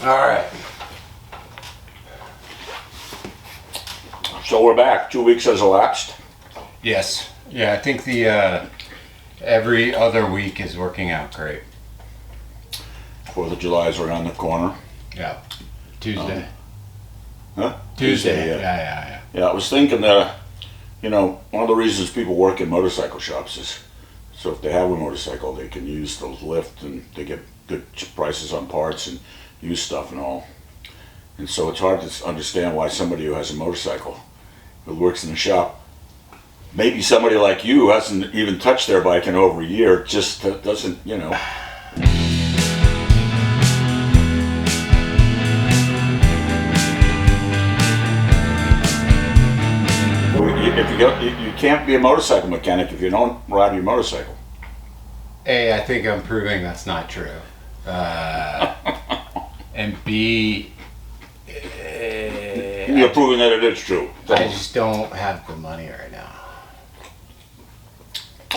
All right. So we're back. 2 weeks has elapsed. Yes. Yeah, I think the every other week is working out great. 4th of July is around the corner. Yeah. Tuesday. Huh? Tuesday. Yeah. Yeah. Yeah, I was thinking that, one of the reasons people work in motorcycle shops is so if they have a motorcycle, they can use the lift and they get good prices on parts and used stuff and all. And so it's hard to understand why somebody who has a motorcycle, who works in the shop, maybe somebody like you who hasn't even touched their bike in over a year, just doesn't, You can't be a motorcycle mechanic if you don't ride your motorcycle. A, I think I'm proving that's not true. And B, You're proving that it is true. I just don't have the money right now.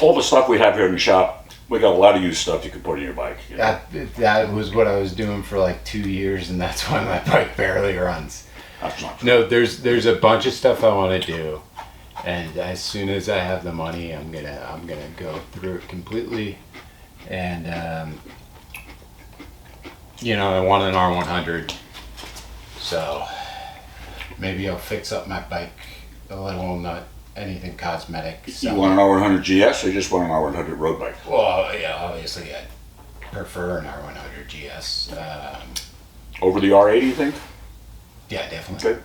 All the stuff we have here in the shop, we got a lot of used stuff you can put in your bike. That was what I was doing for like 2 years, and that's why my bike barely runs. That's not true. No, there's a bunch of stuff I want to do, and as soon as I have the money, I'm gonna go through it completely, and I want an R100, so maybe I'll fix up my bike a little, not anything cosmetic. So. You want an R100 GS or you just want an R100 road bike? Well, yeah, obviously I prefer an R100 GS. Over the R80, you think? Yeah, definitely.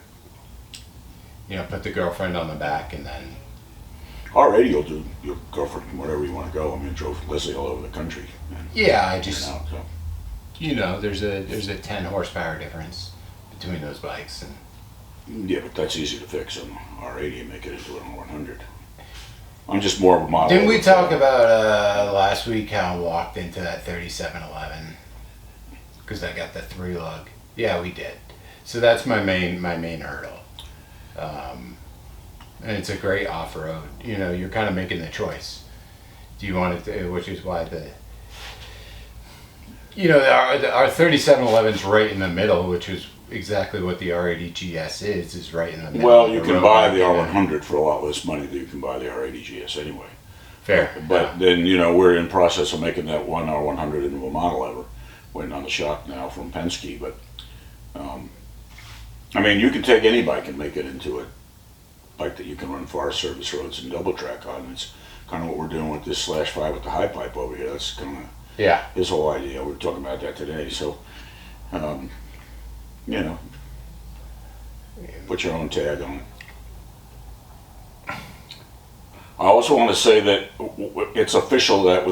Okay. Put the girlfriend on the back and then... R80 will do your girlfriend wherever you want to go. I mean, drove Leslie all over the country. Yeah, I just... Out, so. There's a 10 horsepower difference between those bikes. And Yeah, but that's easy to fix on R80 and make it into an R100. I'm just more of a model. Didn't we talk about last week how I walked into that 3711 because I got the 3-lug? Yeah, we did. So that's my main hurdle. And it's a great off-road. You're kind of making the choice. Do you want it to, which is why our 3711's right in the middle, which is exactly what the R80 GS is right in the middle. Well, you can buy the R100 for a lot less money than you can buy the R80 GS anyway. Fair. But then, we're in process of making that one R100 into a model ever. Waiting on the shop now from Penske, but you can take any bike and make it into a bike that you can run far service roads and double track on. It's kind of what we're doing with this /5 with the high pipe over here. That's kind of his whole idea. We were talking about that today. So, put your own tag on it. I also want to say that it's official that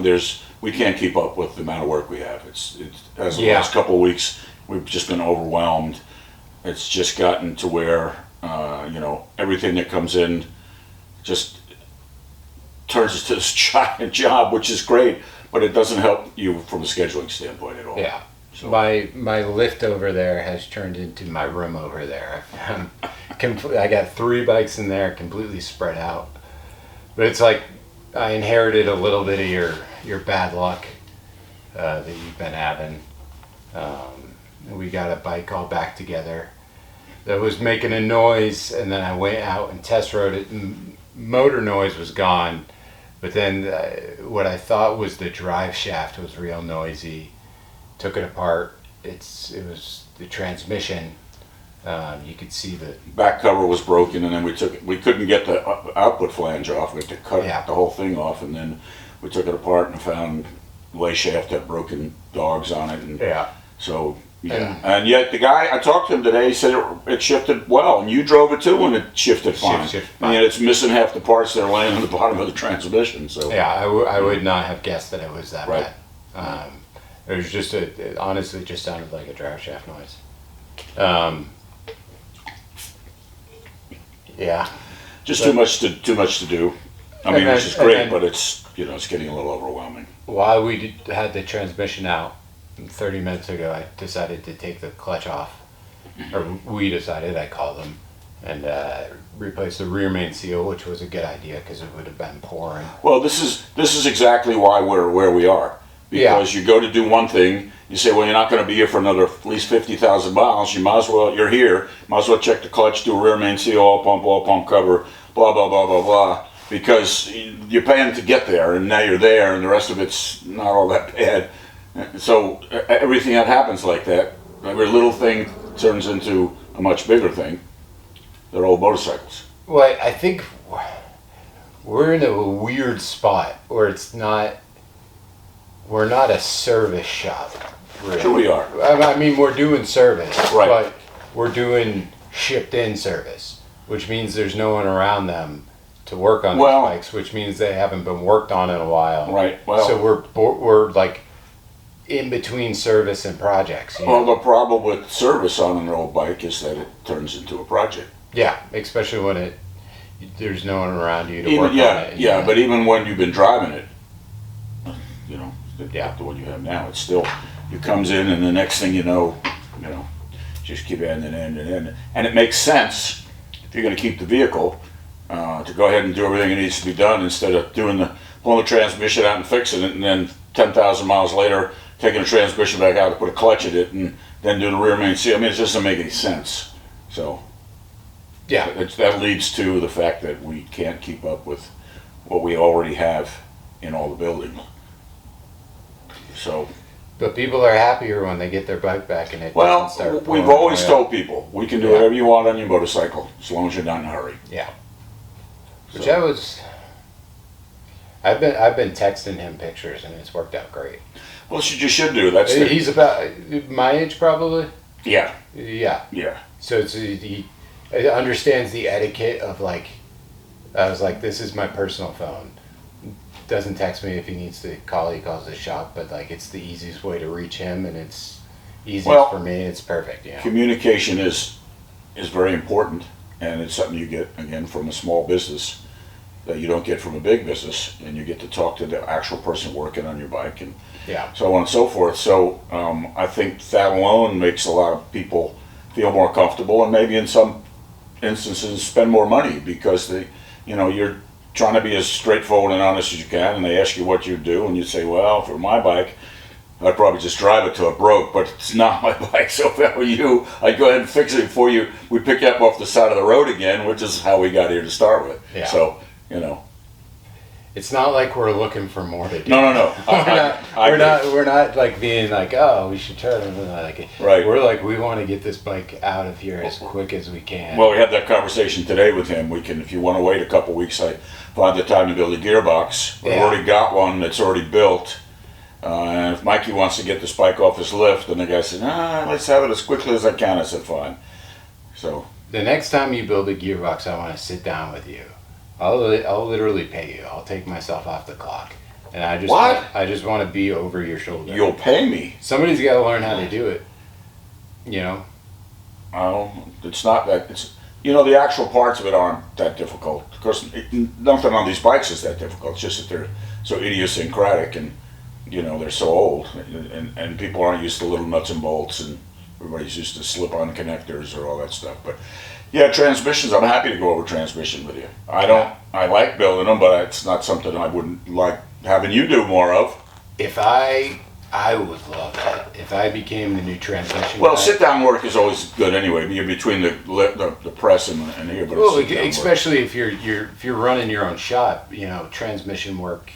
we can't keep up with the amount of work we have. It's as the last couple of weeks, we've just been overwhelmed. It's just gotten to where, everything that comes in just turns into this giant job, which is great, but it doesn't help you from a scheduling standpoint at all. Yeah. So. My lift over there has turned into my room over there. I got 3 bikes in there, completely spread out. But it's like I inherited a little bit of your bad luck that you've been having. We got a bike all back together that was making a noise, and then I went out and test rode it, and motor noise was gone. But then what I thought was the drive shaft was real noisy. Took it apart. It was the transmission. You could see the back cover was broken, and then we couldn't get the output flange off. We had to cut the whole thing off, and then we took it apart and found lay shaft had broken dogs on it, and so and yet the guy I talked to him today said it shifted well, and you drove it too when it shifted fine. And yet it's missing half the parts that are laying on the bottom of the transmission. So I would not have guessed that it was that bad. It was just it honestly just sounded like a drive shaft noise. Just too much to do. Which is great, but it's it's getting a little overwhelming. While we had the transmission out 30 minutes ago, I decided to take the clutch off, or we decided. I called them and replace the rear main seal, which was a good idea because it would have been pouring. Well, this is exactly why we're where we are. because you go to do one thing, you say, well, you're not going to be here for another at least 50,000 miles. You might as well, you're here, might as well check the clutch, do a rear main seal, oil pump cover, blah, blah, blah, blah, blah. Because you're paying to get there, and now you're there, and the rest of it's not all that bad. So everything that happens like that, every little thing turns into a much bigger thing. They're old motorcycles. Well, I think we're in a weird spot where we're not a service shop. Really. Sure we are. I mean, we're doing service, right. But we're doing shipped-in service, which means there's no one around them to work on these bikes, which means they haven't been worked on in a while. Right. Well, so we're like in between service and projects. Well, the problem with service on an old bike is that it turns into a project. Yeah, especially when there's no one around you to work on it. Yeah, but even when you've been driving it, the one you have now, it's still, it comes in, and the next thing you know, just keep ending, and it makes sense if you're going to keep the vehicle. To go ahead and do everything that needs to be done instead of pulling the transmission out and fixing it, and then 10,000 miles later taking the transmission back out to put a clutch in it and then do the rear main seal. I mean, it just doesn't make any sense. So yeah, that leads to the fact that we can't keep up with what we already have in all the buildings. So. But people are happier when they get their bike back and it doesn't start. We've always told people we can do whatever you want on your motorcycle as long as you're not in a hurry. Yeah. Which I've been texting him pictures and it's worked out great. Well, you should do. He's about my age probably. Yeah. Yeah. Yeah. So he understands the etiquette of like, I was like, this is my personal phone. Doesn't text me if he needs to call. He calls the shop, but like it's the easiest way to reach him, and it's easiest for me. It's perfect. Yeah. Communication is very important. And it's something you get, again, from a small business that you don't get from a big business, and you get to talk to the actual person working on your bike and so on and so forth. So I think that alone makes a lot of people feel more comfortable, and maybe in some instances spend more money because you're trying to be as straightforward and honest as you can, and they ask you what you do, and you say, well, for my bike, I'd probably just drive it till it broke, but it's not my bike, so if that were you, I'd go ahead and fix it before we pick you up off the side of the road again, which is how we got here to start with. Yeah. So, It's not like we're looking for more to do. No. We're not like being like, oh, we should try to like it. Right. We're like, we want to get this bike out of here as quick as we can. Well, we had that conversation today with him. We can, if you want to wait a couple weeks, I find the time to build a gearbox. We've already got one that's already built. And if Mikey wants to get this bike off his lift, and the guy said, let's have it as quickly as I can. I said, fine. So the next time you build a gearbox, I want to sit down with you. I'll literally pay you. I'll take myself off the clock, and I just want to be over your shoulder. You'll pay me. Somebody's got to learn how to do it. Oh, it's not that. It's the actual parts of it aren't that difficult. Of course, nothing on these bikes is that difficult. It's just that they're so idiosyncratic and. They're so old, and people aren't used to little nuts and bolts, and everybody's used to slip-on connectors or all that stuff. But yeah, transmissions. I'm happy to go over transmission with you. I like building them, but it's not something I wouldn't like having you do more of. If I would love that. If I became the new transmission. Well, sit-down work is always good anyway. You're between the press and here, but especially if you're running your own shop, transmission work.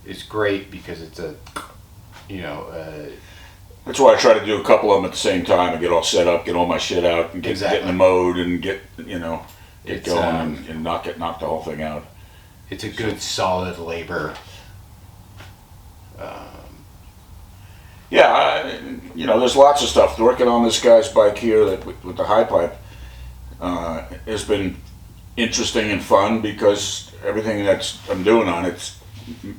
It's great because it's that's why I try to do a couple of them at the same time and get all set up, get all my shit out, and get in the mode and get going and knock the whole thing out. It's a good solid labor. There's lots of stuff. Working on this guy's bike here with the high pipe has been interesting and fun because everything that I'm doing on it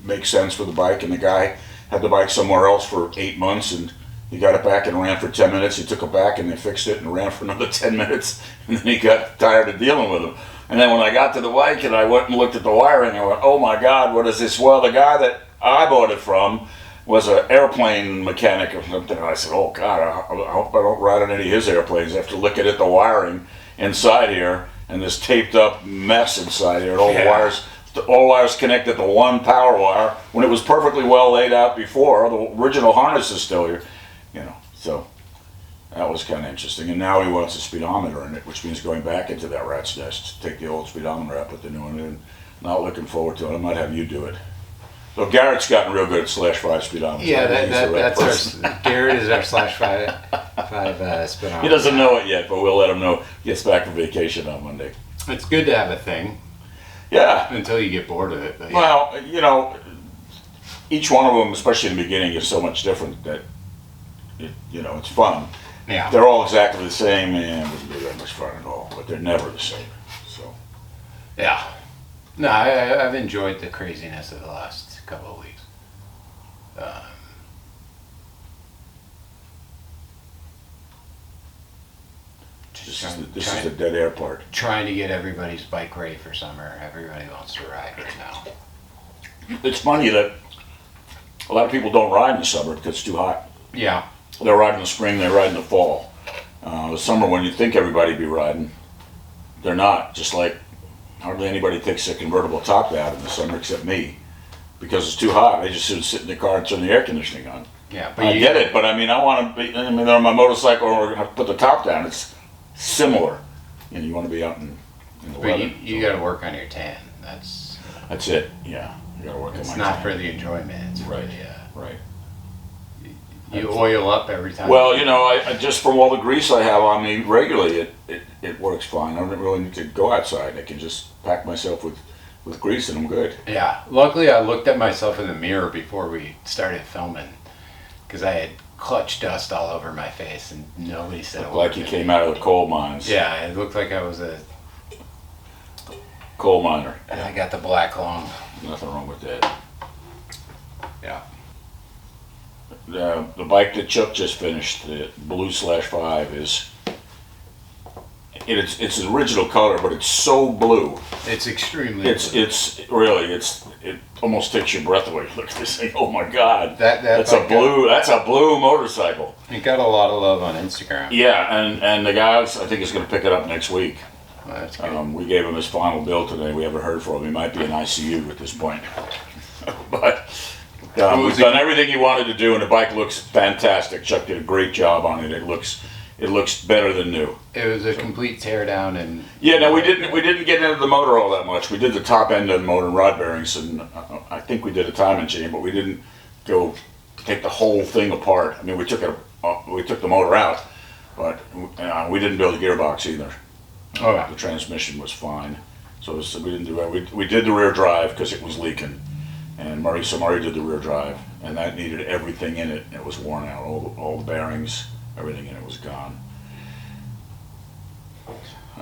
makes sense for the bike, and the guy had the bike somewhere else for 8 months, and he got it back and ran for 10 minutes. He took it back and they fixed it and ran for another 10 minutes, and then he got tired of dealing with them. And then when I got to the bike and I went and looked at the wiring, I went, oh my God, what is this? Well, the guy that I bought it from was an airplane mechanic or something. And I said, oh God, I hope I don't ride on any of his airplanes. After looking at the wiring inside here and this taped up mess inside here, and all the wires all wires connected to one power wire when it was perfectly well laid out before. The original harness is still here, so that was kind of interesting. And now he wants a speedometer in it, which means going back into that rat's nest to take the old speedometer out, put the new one in. Not looking forward to it. I might have you do it. So Garrett's gotten real good at /5 speedometer. Yeah, that's our Garrett is our /5 speedometer. He doesn't know it yet, but we'll let him know. He gets back from vacation on Monday. It's good to have a thing. Yeah. Until you get bored of it. But yeah. Well, each one of them, especially in the beginning, is so much different that it's fun. Yeah. They're all exactly the same, and it wouldn't be that much fun at all. But they're never the same. So. Yeah. No, I've enjoyed the craziness of the last couple of weeks. This is the dead air part. Trying to get everybody's bike ready for summer. Everybody wants to ride right now. It's funny that a lot of people don't ride in the summer because it's too hot. Yeah. They're riding in the spring, they ride in the fall. The summer, when you think everybody'd be riding, they're not. Just like hardly anybody takes a convertible top out in the summer except me, because it's too hot. They just sit in the car and turn the air conditioning on. Yeah, but I get it, but I mean, I want to be. I mean, on my motorcycle, or we're going to put the top down. It's similar, and you want to be out in the weather. You got to work on your tan. That's it. Yeah, you got to work on my tan. It's not for the enjoyment. It's right. Right. You oil up every time. Well, I just from all the grease I have on me regularly, it works fine. I don't really need to go outside. I can just pack myself with grease and I'm good. Yeah. Luckily, I looked at myself in the mirror before we started filming because I had clutch dust all over my face and nobody said a word. Like you came out of the coal mines. Yeah, it looked like I was a coal miner. And I got the black lung. Nothing wrong with that. Yeah. The bike that Chuck just finished, the blue /5, it's an original color, but it's so blue. It's extremely. It almost takes your breath away. Look at this thing. Oh my God. That's a blue motorcycle. It got a lot of love on Instagram. Yeah, and the guy I think is going to pick it up next week. Well, that's good. We gave him his final bill today. We haven't heard from him. He might be in ICU at this point, but. We've done everything he wanted to do, and the bike looks fantastic. Chuck did a great job on it. It looks better than new. It was a complete teardown, and yeah. No, we didn't get into the motor all that much. We did the top end of the motor and rod bearings, and I think we did a timing chain, but we didn't go take the whole thing apart. I mean, we took the motor out, but we didn't build a gearbox either. Oh, yeah. The transmission was fine, so we didn't do that. We did the rear drive because it was leaking. And Murray did the rear drive, and that needed everything in it. It was worn out. All the bearings, everything in it was gone.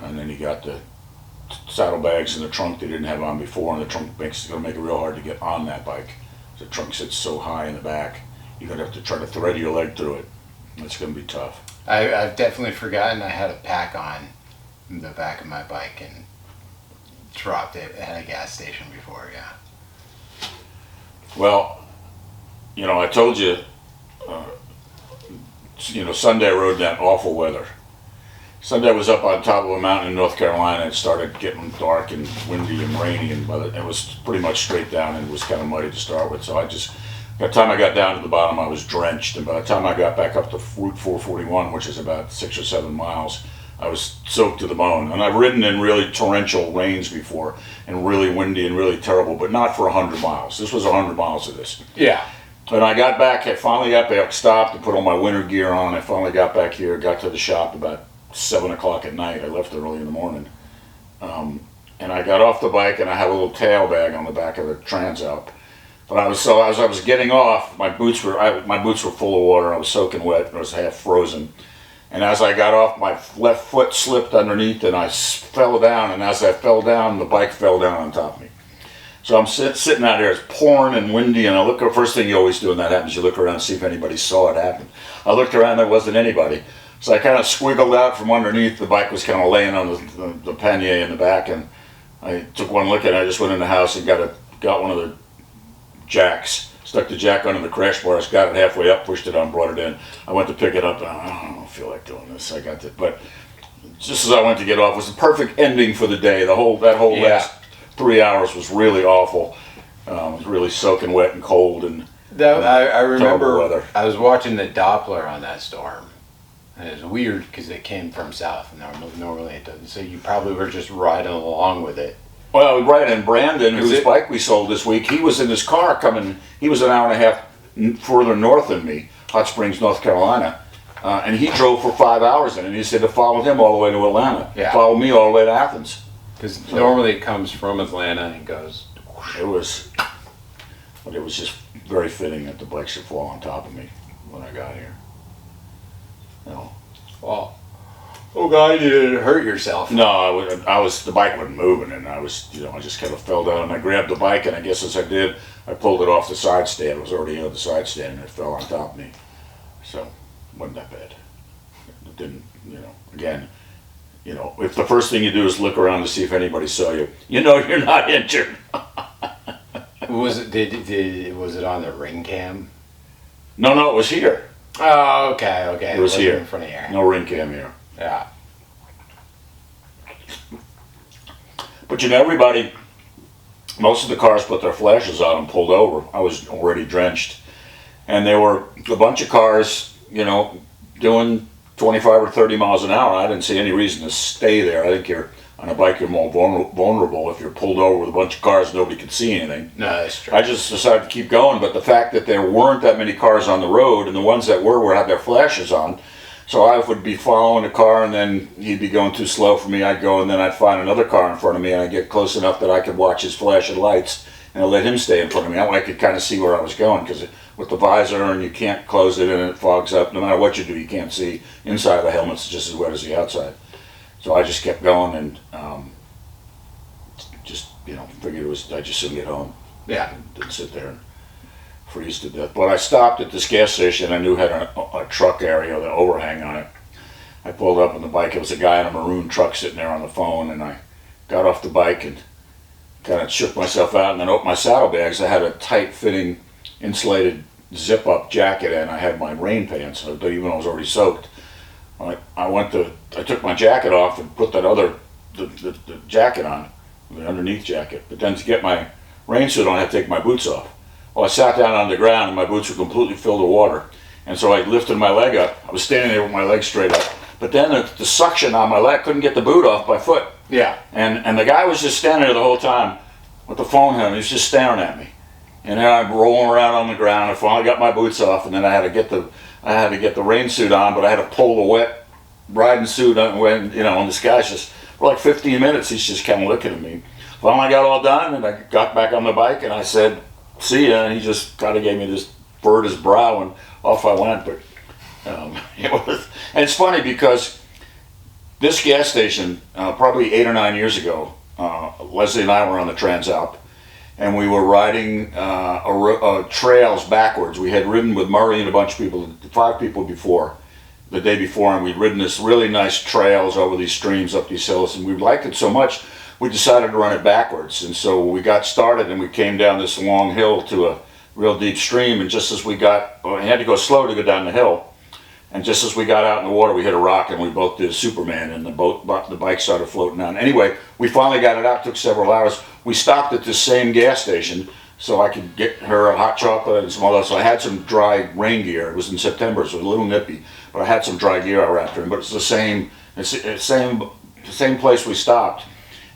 And then he got the saddlebags in the trunk they didn't have on before, and the trunk is going to make it real hard to get on that bike. The trunk sits so high in the back, you're going to have to try to thread your leg through it. It's going to be tough. I've definitely forgotten I had a pack on the back of my bike and dropped it at a gas station before, yeah. Well, I told you, Sunday I rode that awful weather. Sunday I was up on top of a mountain in North Carolina, and it started getting dark and windy and rainy, and it was pretty much straight down and it was kind of muddy to start with. So by the time I got down to the bottom, I was drenched, and by the time I got back up to Route 441, which is about 6 or 7 miles, I was soaked to the bone. And I've ridden in really torrential rains before, and really windy and really terrible, but not for 100 miles. This was 100 miles of this. Yeah. And I got back, I finally got back, stopped and put all my winter gear on. I finally got back here, got to the shop about 7 o'clock at night. I left early in the morning. And I got off the bike, and I had a little tail bag on the back of the transalp. But as I was getting off, my boots were full of water. I was soaking wet, and I was half frozen. And as I got off, my left foot slipped underneath, and I fell down. And as I fell down, the bike fell down on top of me. So I'm sitting out there, it's pouring and windy, and I look. First thing you always do when that happens, you look around and see if anybody saw it happen. I looked around, there wasn't anybody. So I kind of squiggled out from underneath. The bike was kind of laying on the pannier in the back, and I took one look at it. I just went in the house and got one of the jacks. Stuck the jack under the crash bars, got it halfway up, pushed it on, brought it in. I went to pick it up, and I don't feel like doing this. I got it, but just as I went to get off, it was the perfect ending for the day. Last 3 hours was really awful. It was really soaking wet and cold, and I remember weather. I was watching the Doppler on that storm. And it was weird because it came from south. Normally it doesn't. So you probably were just riding along with it. Well, right, and Brandon, whose bike we sold this week, he was in his car coming. He was an hour and a half further north than me, Hot Springs, North Carolina, and he drove for 5 hours in, and he said to follow him all the way to Atlanta. Yeah. Follow me all the way to Athens. Because normally it comes from Atlanta and goes. It was just very fitting that the bike should fall on top of me when I got here. No. Well, oh God, you didn't hurt yourself. No, the bike wasn't moving, and I just kind of fell down, and I grabbed the bike, and I guess as I did, I pulled it off the side stand. It was already on the side stand, and it fell on top of me. So, it wasn't that bad. It didn't, again, if the first thing you do is look around to see if anybody saw you, you're not injured. Was it on the ring cam? No, it was here. Oh, okay. It was here. In front of you. No ring cam here. Yeah. But everybody, most of the cars put their flashes on and pulled over. I was already drenched. And there were a bunch of cars, doing 25 or 30 miles an hour. I didn't see any reason to stay there. I think on a bike, you're more vulnerable. If you're pulled over with a bunch of cars, nobody can see anything. No, that's true. I just decided to keep going, but the fact that there weren't that many cars on the road, and the ones that were had their flashes on, so I would be following a car, and then he'd be going too slow for me. I'd go, and then I'd find another car in front of me, and I'd get close enough that I could watch his flashing lights, and I'd let him stay in front of me. I could kind of see where I was going, because with the visor, and you can't close it, and it fogs up. No matter what you do, you can't see. Inside of the helmet's just as wet as the outside. So I just kept going, and figured I'd just soon get home. Yeah. Didn't sit there and freeze to death. But I stopped at this gas station I knew had a truck area with an overhang on it. I pulled up on the bike. It was a guy in a maroon truck sitting there on the phone, and I got off the bike and kind of shook myself out, and then opened my saddlebags. I had a tight-fitting, insulated zip-up jacket, and I had my rain pants, even though I was already soaked. I took my jacket off and put that the jacket on, the underneath jacket. But then to get my rain suit on, I had to take my boots off. Well, I sat down on the ground, and my boots were completely filled with water. And so I lifted my leg up. I was standing there with my leg straight up. But then the suction on my leg, couldn't get the boot off my foot. Yeah. And the guy was just standing there the whole time with the phone on. He was just staring at me. And then I'm rolling around on the ground. I finally got my boots off, and then I had to get the rain suit on, but I had to pull the wet riding suit on when, and this guy's just, for like 15 minutes, he's just kind of looking at me. Finally I got all done, and I got back on the bike, and I said, see ya, and he just kind of gave me this furrowed his brow, and off I went. But and it's funny because this gas station, probably 8 or 9 years ago, Leslie and I were on the Transalp, and we were riding trails backwards. We had ridden with Murray and a bunch of people, 5 people before, the day before, and we'd ridden this really nice trails over these streams, up these hills, and we liked it so much, we decided to run it backwards. And so we got started, and we came down this long hill to a real deep stream, and just as we had to go slow to go down the hill, and just as we got out in the water, we hit a rock, and we both did Superman, and the bike started floating down. Anyway, we finally got it out. It took several hours. We stopped at the same gas station so I could get her a hot chocolate and some other. So I had some dry rain gear. It was in September, so it was a little nippy, but I had some dry gear I wrapped her in. But it's the same place we stopped.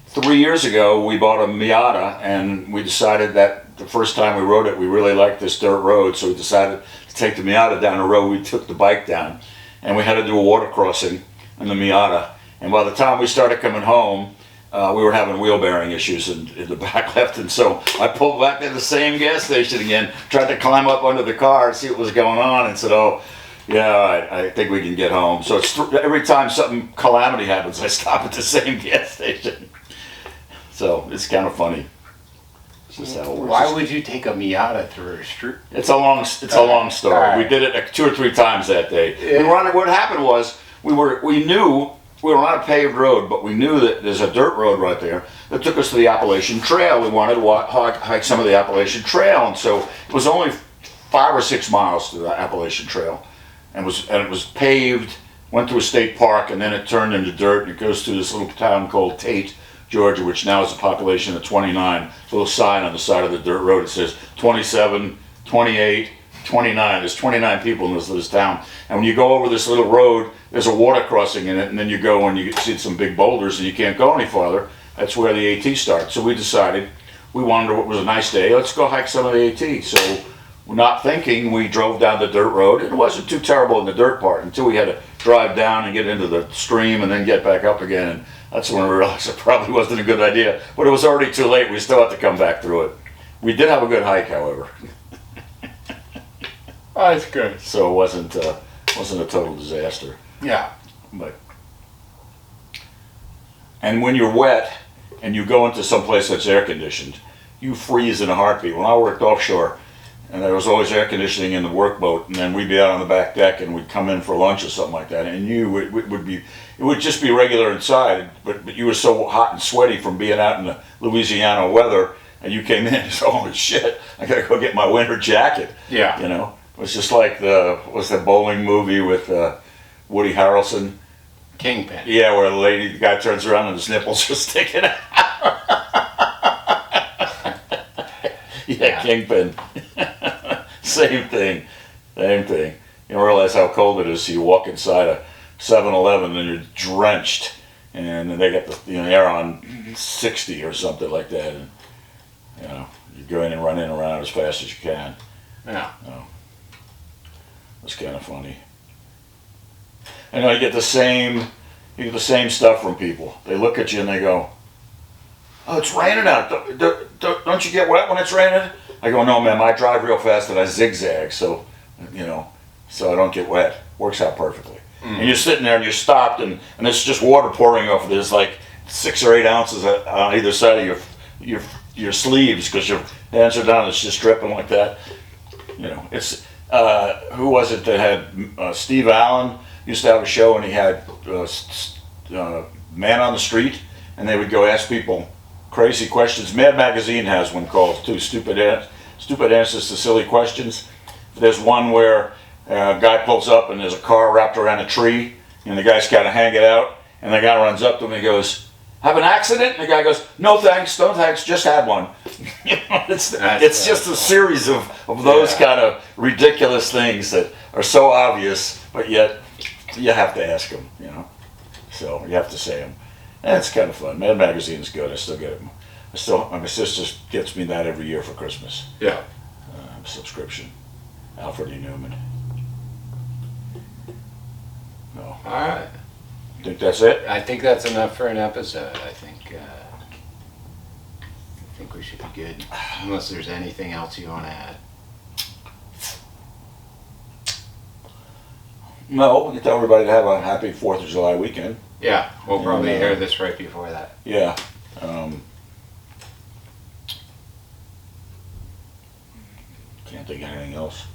3 years ago, we bought a Miata, and we decided that the first time we rode it, we really liked this dirt road, so we decided to take the Miata down the road. We took the bike down, and we had to do a water crossing in the Miata. And by the time we started coming home, we were having wheel bearing issues in the back left, and so I pulled back to the same gas station again, tried to climb up under the car and see what was going on, and said, oh, yeah, I think we can get home. So it's every time something calamity happens, I stop at the same gas station. So it's kind of funny. It's just how it works. Why would you take a Miata through a street? It's a long story. Right. We did it like 2 or 3 times that day. Yeah. What happened was we knew we were on a paved road, but we knew that there's a dirt road right there that took us to the Appalachian Trail. We wanted to hike some of the Appalachian Trail, and so it was only 5 or 6 miles to the Appalachian Trail, and it was paved. Went to a state park, and then it turned into dirt, and it goes to this little town called Tate, Georgia, which now has a population of 29. Little sign on the side of the dirt road. It says 27, 28, 29. There's 29 people in this town. And when you go over this little road, there's a water crossing in it, and then you go and you see some big boulders, and you can't go any farther. That's where the AT starts. So we decided, we wanted, it was a nice day, let's go hike some of the AT. So, not thinking, we drove down the dirt road. It wasn't too terrible in the dirt part until we had to drive down and get into the stream and then get back up again. And that's when we realized it probably wasn't a good idea. But it was already too late. We still had to come back through it. We did have a good hike, however. Oh, that's good. So it wasn't a total disaster. Yeah. And when you're wet and you go into some place that's air conditioned, you freeze in a heartbeat. When I worked offshore, and there was always air conditioning in the workboat, and then we'd be out on the back deck and we'd come in for lunch or something like that, and it would just be regular inside, but you were so hot and sweaty from being out in the Louisiana weather, and you came in and said, holy shit, I gotta go get my winter jacket. Yeah. You know, it was just like the bowling movie with Woody Harrelson? Kingpin. Yeah, where the guy turns around and his nipples are sticking out. Yeah, Kingpin. Same thing. You don't realize how cold it is. So you walk inside a 7-Eleven and you're drenched, and then they got the air on 60 or something like that, and you go in and run in around as fast as you can. Yeah. It's kind of funny. And you get the same stuff from people. They look at you and they go, "Oh, it's raining out. Don't you get wet when it's raining?" I go, "No, man. I drive real fast and I zigzag, so so I don't get wet. Works out perfectly." Mm. And you're sitting there and you're stopped, and it's just water pouring off. There's like 6 or 8 ounces on either side of your sleeves because your hands are down. It's just dripping like that. It's who was it that had Steve Allen used to have a show, and he had Man on the Street, and they would go ask people crazy questions. Mad Magazine has one called too, Stupid Answers to Silly Questions. There's one where a guy pulls up and there's a car wrapped around a tree, and the guy's kind of hanging out, and the guy runs up to him and he goes, "Have an accident?" And the guy goes, "No thanks, just had one." It's just a series of those kind of ridiculous things that are so obvious, but yet you have to ask them, so you have to say them. And it's kind of fun. Mad Magazine is good. I still get it. My sister gets me that every year for Christmas. Yeah. Subscription. Alfred E. Newman. No. All right. Think that's it? I think that's enough for an episode. I think we should be good. Unless there's anything else you want to add. No, we can tell everybody to have a happy 4th of July weekend. Yeah, we'll probably hear this right before that. Yeah. Can't think of anything else.